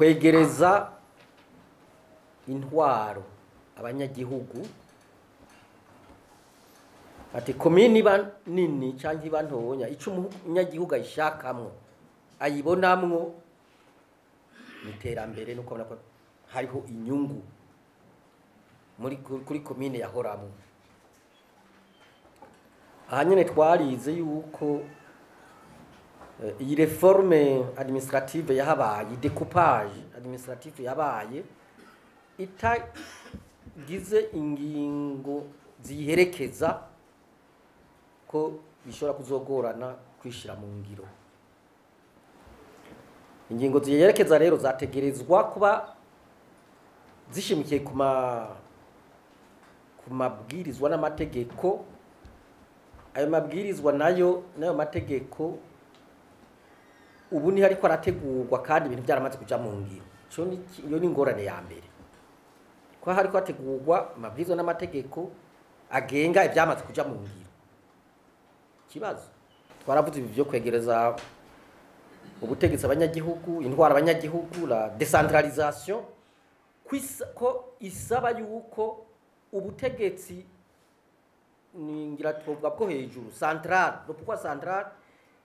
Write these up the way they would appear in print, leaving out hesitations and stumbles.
kwegereza intwaro abanyagihugu ati komini iba nini cyangwa iba ntonya icyo umunyagihugu ayishakamwo ayibonamwo iterambere nuko ubona ko hariho inyungu kuri komine yahoramwo. Aha nyine twarize yuko iyi reforme administrative yahabaye, decoupage administrative yabaye itagize ingingo ziherekeza ko bishobora kuzogorana kwishira mu ngiro. Ingingo ziherekeza rero zategerezwa kuba zishimikiye ku mabwirizwa n'amategeko. Ayo mabwirizwa nayo mategeko ubu ni hariko arategurwa kandi ibintu byaramaze kuja mu ngiro. Iyo ni ingorane ya mbere, ko hariko hategurwa amabwirizwa n'amategeko agenga ibyamaze kuja mu ngiro. Kibazo twaravuze ibi byo kwegereza ubutegetsi abanyagihugu, intwara abanyagihugu, la decentralisation, ko isaba yuko ubutegetsi ningira twovuga bwo hejuru central, no pourquoi central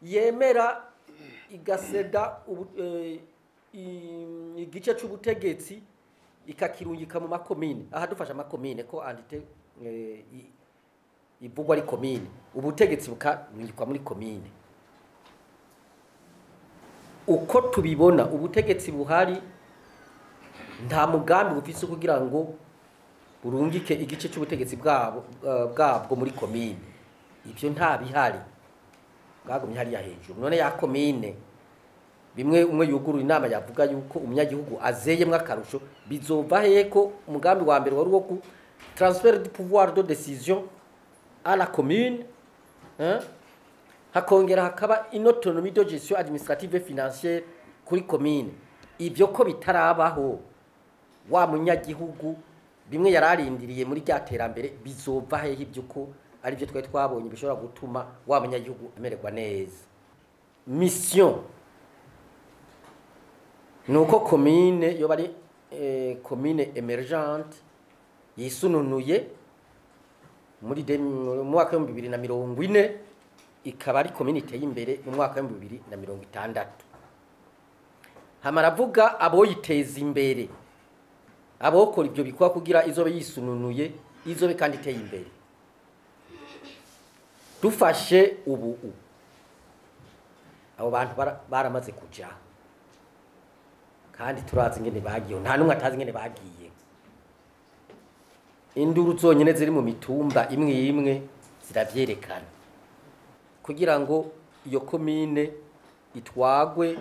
yemera igaseda igice cy'ubutegetsi ikakirungika mu makomine. Aha dufasha amakomine ko andite ibugwa ari komine, ubutegetsi bukarungikwa muri komine. Uko tubibona ubutegetsi buhari nta mugambi bufise kugira ngo burungike igice cy'ubutegetsi bwabwo muri komine. Ibyo nta bihari, bwagumye hari ya hejuru. None ya komine bimwe umwe yugurura inama yavuga yuko umunyagihugu azeyemwe akarusho, bizova heko umugambi wa mbere wari wo transfert du pouvoir de décision à la commune, hakongera hakaba une autonomie de gestion administrative et financière kuri commune. Ibyo ko bitarabaho, wa munyagihugu bimwe yararindiriye muri ryaterambere bizova hehe ibyuko ari byo twari twabonye bishobora gutuma wa munyagihugu amererwa neza. Mission nuko commune yo bari commune emergente yisununuye muri mwaka wa 2040 ikaba ari commune iteye imbere mu mwaka wa 2060. Hamaravuga abo yiteza imbere, abokora ibyo bikwa kugira izobe yisununuye, izobe kandi iteye imbere. Dufashe ubu abo bantu baramaze kuja kandi turazi ngene bagiye, nta numwe atazi ngene bagiye. Induru zonyene ziri mu mitumba imwe imwe ziravyerekana kugira ngo iyo komine itwagwe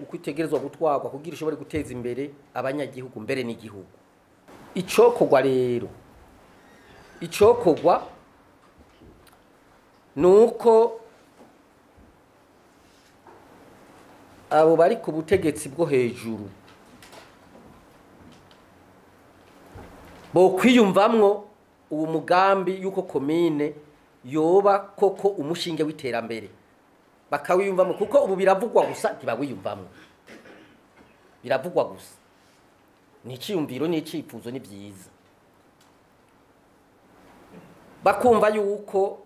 uko itegerezwa gutwagwa kugira ishobore guteza imbere abanyagihugu mbere n'igihugu. Icokogwa rero, icokogwa nuko abo bari ku butegetsi bwo hejuru bo kwiyumvamwo uwo mugambi yuko komine yoba koko umushinge w'iterambere, bakawiyumvamo kuko ubu biravugwa gusa ntibawiyumvamo, biravugwa gusa. Ni cyumviro ni icifuzo ni byiza, bakumva yuko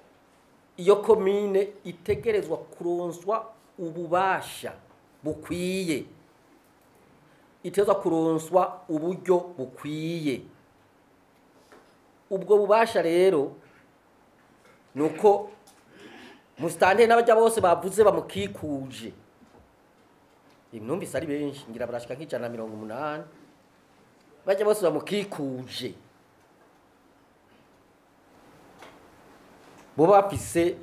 iyo komine itegerezwa kuronswa ububasha bukwiye, itezwa kuronswa uburyo bukwiye. Ubwo bubasha rero nuko mustande n'abajya bose bavuze bamukikuje. Imnumvise ari benshi ngira barashika nk'180 bajya bose bamukikuje, bo bafise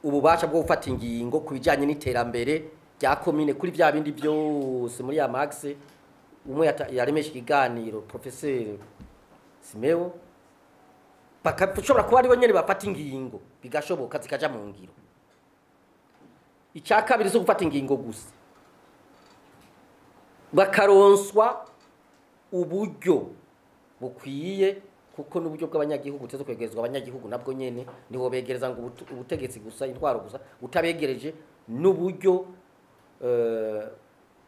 ububasha bwo gufata ingingo kubijanye n'iterambere rya komine kuri bya bindi byose. Muri ya max umwe yaremesha ikiganiro professeur Simeo, bakashobora kuba ari bonyene bafata ingingo bigashoboka zikaja mu ngiro. Icya kabiri zo gufata ingingo gusa, bakaronswa uburyo bukwiye, kuko n'uburyo bw'abanyagihugu tezo kwegerezwa abanyagihugu nabwo nyene niho begereza ngo ubutegetsi gusa intwaro gusa utabegereje n'uburyo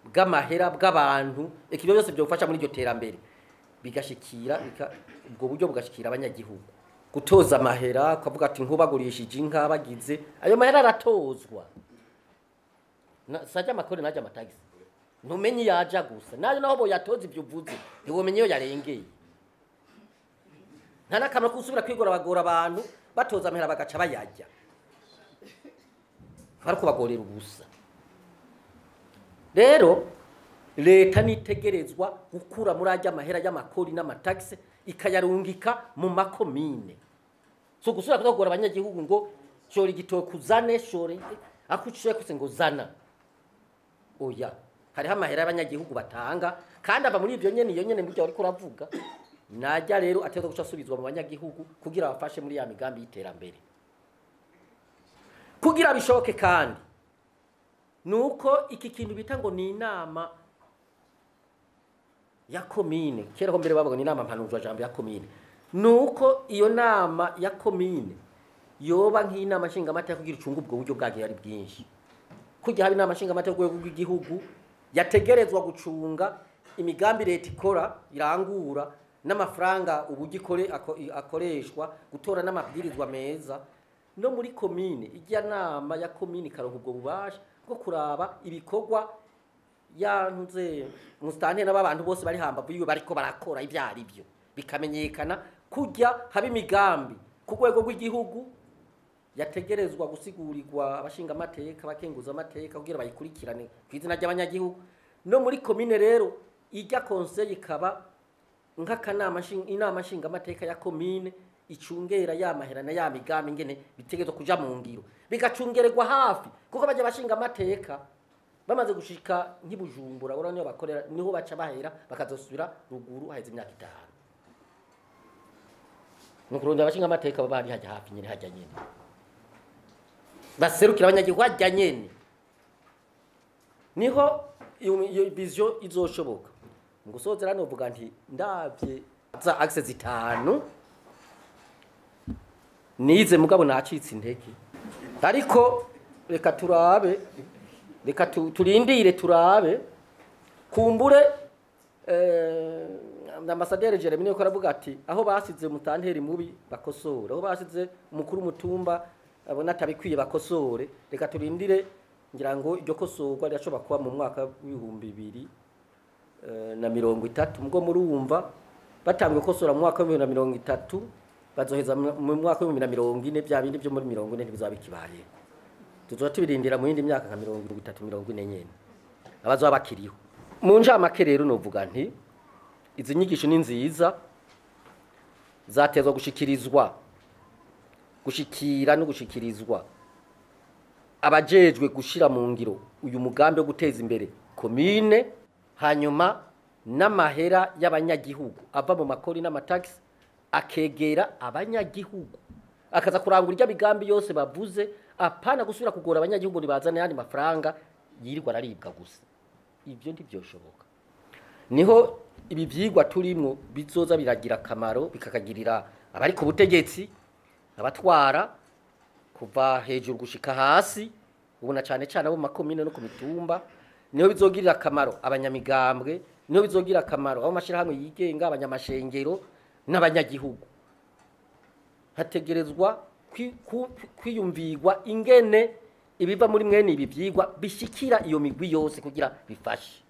bw'amahera bw'abantu ibyo byose byofasha muri iryo terambere bigashikira ubwo buryo bugashikira abanyagihugu gutoza amahera akavuga ati nkubagurishije inka bagize ayo mahera aratozwa sajya amakore najya amatagisi ntumenye yaja gusa nayo naho bo yatoza ibyo uvuze ntiwomenye iyo yarengeye nta nakamaro kusubira kwigora bagora abantu batoza amahera bagaca bayajya bari kubagorera ubusa rero leta nitegerezwa gukura muri ajya amahera y'amakori n'amatagisi ikayarungika mu makomine so gusubira kuzagora abanyagihugu ngo shora igitoke uzane shore akuciye kuse ngo zana oya hariho amahera y'abanyagihugu batanga kandi ava muri ibyo nyene iyo nyene mbujya uri kuravuga najya rero ateza guca asubizwa mu banyagihugu kugira bafashe muri ya migambi y'iterambere kugira bishoboke kandi nuko iki kintu bita ngo ni inama ya komine kera ko mbere bavuga ni inama mpanuzwa jambo ya komine nuko iyo nama ya komine yoba nk'inama nshinga amateka kugira icunga ubwo buryo bwagiye ari bwinshi kugira habe inama nshinga amateka rw'igihugu yategerezwa gucunga imigambi leta ikora irangura n'amafaranga ubugikore akoreshwa gutora n'amabwirizwa meza no muri komine ijya nama ya komine karonka ubwo bubasha bwo kuraba ibikorwa yanze mustante n'abantu bose bari hambavu yiwe bariko barakora ivyari byo bikamenyekana kujya habe imigambi ku rwego rw'igihugu yategerezwa gusigurirwa abashinga amateka bakenguza amateka kugira bayikurikirane kwizina ry'abanyagihugu no muri komine rero ijya conseil ikaba nk'akanama inama nshinga amateka ya komine icungera yamahera na ya migambi ngene bitegerezwa kuja mu ngiro bigacungererwa hafi kuko bajya bashinga amateka bamaze gushika nk'ibujumbura ura niyo bakorera niho baca bahera bakazosubira ruguru haheze imyaka 5 nukuronda bashinga amateka bari hajya hafi nyene hajya nyene baserukira abanyagihugu hajya nyene niho iyo vision izoshoboka ngusozera no vuga nti ndavye za access 5 nize mugabo nacitse intege ariko reka turabe reka turindire turabe kumbure ambasaderi Jeremy niyo karavuga ati aho basize mutanteri mubi bakosora aho basize umukuru mutumba abona tabikwiye bakosore reka turindire ngira ngo iryo kosorwa ryashoba kuba mu mwaka w'2030 mugo murumva batambwe kosora mu mwaka w'2030 bazoheza mu mwaka w'2040 bya bindi byo muri 40 ntibizaba bikibaye tuzoba tubirindira mu yindi myaka nka 30-40 nyene abazoba bakiriho mu njamake rero novuga nti izi nyigisho ni nziza zatezwa gushikira no gushikirizwa abajejwe gushira mu ngiro uyu mugambi wo guteza imbere komine hanyuma n'amahera y'abanyagihugu ava mu makori n'amataxi akegera abanyagihugu akaza kurangura irya migambi yose bavuze apana gusubira kugora abanyagihugu nibazane yandi mafaranga yirirwa araribwa gusa ibyo ntibyoshoboka niho ibi vyigwa turimo bizoza biragira kamaro bikakagirira abari ku butegetsi abatwara kuva hejuru gushika hasi ubona cyane cyane abo makomine no ku mitumba niho bizogirira kamaro abanyamigambwe niho bizogirira kamaro abo mashirahamwe yigenga abanyamashengero n'abanyagihugu hategerezwa kwiyumvigwa ingene ibiva muri mwene ibi vyigwa bishikira iyo migwi yose kugira bifashe